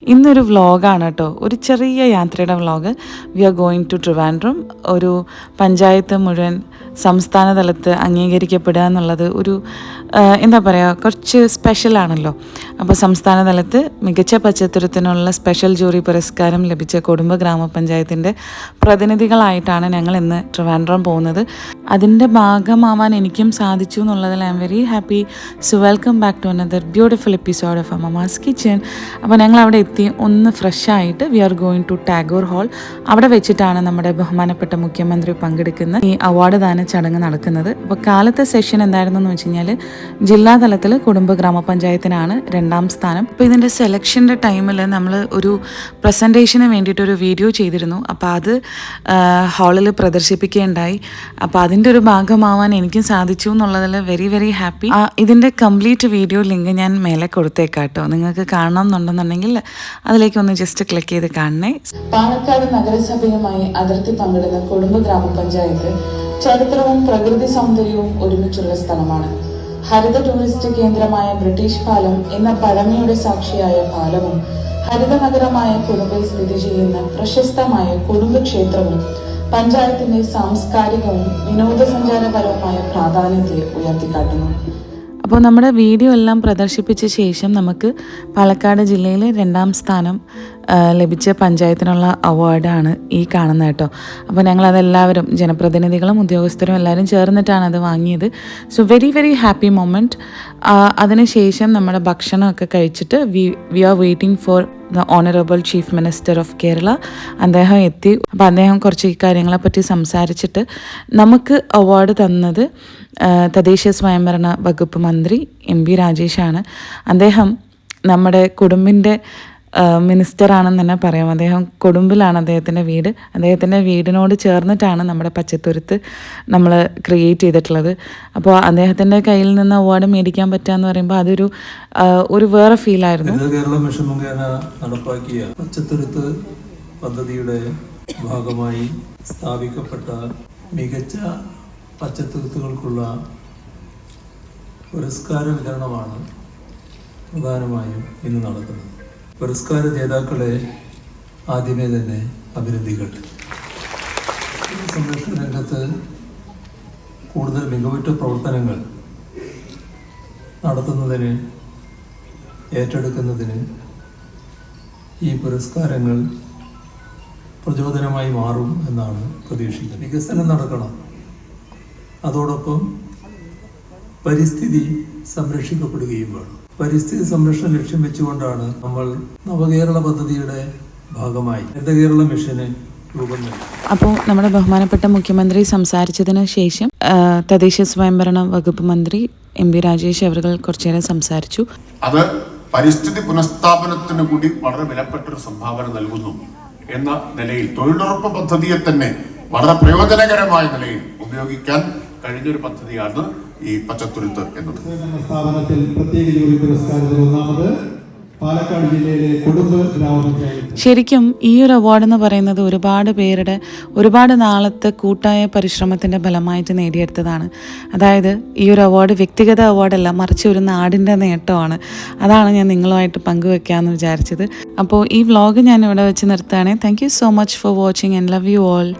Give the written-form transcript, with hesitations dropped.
ഇന്നൊരു വ്ളോഗാണ് കേട്ടോ, ഒരു ചെറിയ യാത്രയുടെ vlog. We are going to Trivandrum. ഒരു പഞ്ചായത്ത് മുഴുവൻ സംസ്ഥാന തലത്ത് അംഗീകരിക്കപ്പെടുക എന്നുള്ളത് ഒരു എന്താ പറയുക, കുറച്ച് സ്പെഷ്യലാണല്ലോ. അപ്പോൾ സംസ്ഥാന തലത്ത് മികച്ച പച്ചത്തുരുത്തിനുള്ള സ്പെഷ്യൽ ജൂറി പുരസ്കാരം ലഭിച്ച കുടുംബ ഗ്രാമപഞ്ചായത്തിൻ്റെ പ്രതിനിധികളായിട്ടാണ് ഞങ്ങൾ ഇന്ന് ട്രിവാൻഡ്രം പോകുന്നത്. അതിൻ്റെ ഭാഗമാവാൻ എനിക്കും സാധിച്ചു എന്നുള്ളതിൽ I am very happy. So welcome back to another beautiful episode of Ammama's kitchen. അപ്പോൾ ഞങ്ങൾ അവിടെ എത്തി ഒന്ന് ഫ്രഷായിട്ട് we are going to Tagore hall. അവിടെ വെച്ചിട്ടാണ് നമ്മുടെ ബഹുമാനപ്പെട്ട മുഖ്യമന്ത്രി പങ്കെടുക്കുന്ന ഈ അവാർഡ് ദാന ചടങ്ങ് നടക്കുന്നത്. അപ്പോൾ കാലത്തെ സെഷൻ എന്തായിരുന്നു എന്ന് വെച്ച് കഴിഞ്ഞാൽ, ജില്ലാ തലത്തിൽ കുടുംബ ഗ്രാമപഞ്ചായത്തിനാണ് 2ാം സ്ഥാനം. അപ്പോൾ ഇതിൻ്റെ സെലക്ഷൻ്റെ ടൈമിൽ നമ്മൾ ഒരു പ്രസൻറ്റേഷന് വേണ്ടിയിട്ടൊരു വീഡിയോ ചെയ്തിരുന്നു. അപ്പോൾ അത് ഹാളിൽ പ്രദർശിപ്പിക്കുകയുണ്ടായി. അപ്പോൾ അതിൻ്റെ ഒരു ഭാഗമാവാൻ എനിക്കും സാധിച്ചു എന്നുള്ളതിൽ വെരി വെരി ഹാപ്പി. ഇതിൻ്റെ കംപ്ലീറ്റ് വീഡിയോ ലിങ്ക് ഞാൻ മേലെ കൊടുത്തേക്കാം കേട്ടോ. നിങ്ങൾക്ക് കാണണം എന്നുണ്ടെന്നുണ്ടെങ്കിൽ അതിലേക്ക് ഒന്ന് ജസ്റ്റ് ക്ലിക്ക് ചെയ്ത് കാണണേ. പാലക്കാട് നഗരസഭയുമായി അതിർത്തി പങ്കിടുന്ന കുടുംബ ഗ്രാമപഞ്ചായത്ത് ചരിത്രവും പ്രകൃതി സൗന്ദര്യവും ഒരുമിച്ചുള്ള സ്ഥലമാണ്. ഹരിത ടൂറിസ്റ്റ് കേന്ദ്രമായ ബ്രിട്ടീഷ് പാലം എന്ന പഴമയുടെ സാക്ഷിയായ പാലവും ഹരിത നഗരമായ കുടുംബയിൽ സ്ഥിതി ചെയ്യുന്ന പ്രശസ്തമായ കുടുംബക്ഷേത്രവും പഞ്ചായത്തിന്റെ സാംസ്കാരികവും വിനോദസഞ്ചാരപരവുമായ പ്രാധാന്യത്തെ ഉയർത്തിക്കാട്ടുന്നു. അപ്പോൾ നമ്മുടെ വീഡിയോ എല്ലാം പ്രദർശിപ്പിച്ച ശേഷം നമുക്ക് പാലക്കാട് ജില്ലയിൽ 2ാം സ്ഥാനം ലഭിച്ച പഞ്ചായത്തിനുള്ള അവാർഡാണ് ഈ കാണുന്നത് കേട്ടോ. അപ്പോൾ ഞങ്ങളതെല്ലാവരും ജനപ്രതിനിധികളും ഉദ്യോഗസ്ഥരും എല്ലാവരും ചേർന്നിട്ടാണ് അത് വാങ്ങിയത്. So very very happy moment. അതിനുശേഷം നമ്മുടെ ഭക്ഷണമൊക്കെ കഴിച്ചിട്ട് we are waiting for the honourable chief minister of Kerala. അദ്ദേഹം എത്തി. അപ്പോൾ അദ്ദേഹം കുറച്ച് ഈ കാര്യങ്ങളെപ്പറ്റി സംസാരിച്ചിട്ട് നമുക്ക് അവാർഡ് തന്നത് തദ്ദേശ സ്വയംഭരണ വകുപ്പ് മന്ത്രി എം പി രാജേഷാണ്. അദ്ദേഹം നമ്മുടെ കുടുംബിൻ്റെ മിനിസ്റ്ററാണെന്ന് തന്നെ പറയാം. അദ്ദേഹം കൊടുമ്പിലാണ് അദ്ദേഹത്തിൻ്റെ വീട്. അദ്ദേഹത്തിൻ്റെ വീടിനോട് ചേർന്നിട്ടാണ് നമ്മുടെ പച്ചത്തുരുത്ത് നമ്മൾ ക്രിയേറ്റ് ചെയ്തിട്ടുള്ളത്. അപ്പോൾ അദ്ദേഹത്തിൻ്റെ കയ്യിൽ നിന്ന് അവാർഡ് മേടിക്കാൻ പറ്റുക എന്ന് പറയുമ്പോൾ അതൊരു ഒരു വേറെ ഫീലായിരുന്നു. കേരള മിഷൻ മുഖേന നടപ്പാക്കിയ പച്ചത്തുരുത്ത് പദ്ധതിയുടെ ഭാഗമായി സ്ഥാപിക്കപ്പെട്ട മികച്ച പച്ചത്തുരുത്തുകൾക്കുള്ള പുരസ്കാര വിതരണമാണ് പ്രധാനമായും ഇന്ന് നടക്കുന്നത്. പുരസ്കാര ജേതാക്കളെ ആദ്യമേ തന്നെ അഭിനന്ദിക്കട്ടെ. സംരക്ഷണ രംഗത്ത് കൂടുതൽ മികവുറ്റ പ്രവർത്തനങ്ങൾ നടത്തുന്നതിന് ഏറ്റെടുക്കുന്നതിന് ഈ പുരസ്കാരങ്ങൾ പ്രചോദനമായി മാറും എന്നാണ് പ്രതീക്ഷിക്കുന്നത്. വികസനം നടക്കണം, അതോടൊപ്പം പരിസ്ഥിതി സംരക്ഷിക്കപ്പെടുകയും വേണം. പരിസ്ഥിതി സംരക്ഷണം ലക്ഷ്യം വെച്ചുകൊണ്ടാണ് നമ്മൾ നവകേരള പദ്ധതിയുടെ ഭാഗമായി ഹരിതകേരള മിഷന് രൂപം നൽകി. അപ്പോൾ നമ്മുടെ ബഹുമാനപ്പെട്ട മുഖ്യമന്ത്രി സംസാരിച്ചതിന് ശേഷം തദ്ദേശ സ്വയംഭരണ വകുപ്പ് മന്ത്രി എം പി രാജേഷ് അവർ കുറച്ചേരം സംസാരിച്ചു. അത് പരിസ്ഥിതി പുനഃസ്ഥാപനത്തിന് കൂടി വളരെ വിലപ്പെട്ടൊരു സംഭാവന നൽകുന്നു എന്ന നിലയിൽ തൊഴിലുറപ്പ് പദ്ധതിയെ തന്നെ വളരെ പ്രയോജനകരമായ നിലയിൽ ഉപയോഗിക്കാൻ കഴിഞ്ഞൊരു പദ്ധതിയാണ് ഈ പച്ചത്തുരുത്ത് എന്നത്. സ്ഥാപനത്തിൽ പ്രത്യേക ജൂറി പുരസ്കാരത്തിൽ ഒന്നാമത് പാലക്കാട് ജില്ലയിലെ കുടുംബ ഗ്രാമപഞ്ചായത്ത്. ശരിക്കും ഈ ഒരു അവാർഡ് എന്ന് പറയുന്നത് ഒരുപാട് പേരുടെ ഒരുപാട് നാളത്തെ കൂട്ടായ പരിശ്രമത്തിൻ്റെ ഫലമായിട്ട് നേടിയെടുത്തതാണ്. അതായത് ഈ ഒരു അവാർഡ് വ്യക്തിഗത അവാർഡല്ല, മറിച്ച് ഒരു നാടിൻ്റെ നേട്ടമാണ്. അതാണ് ഞാൻ നിങ്ങളുമായിട്ട് പങ്കുവെക്കാമെന്ന് വിചാരിച്ചത്. അപ്പോൾ ഈ വ്ളോഗ് ഞാൻ ഇവിടെ വെച്ച് നിർത്തുകയാണ്. Thank you so much for watching and love you all.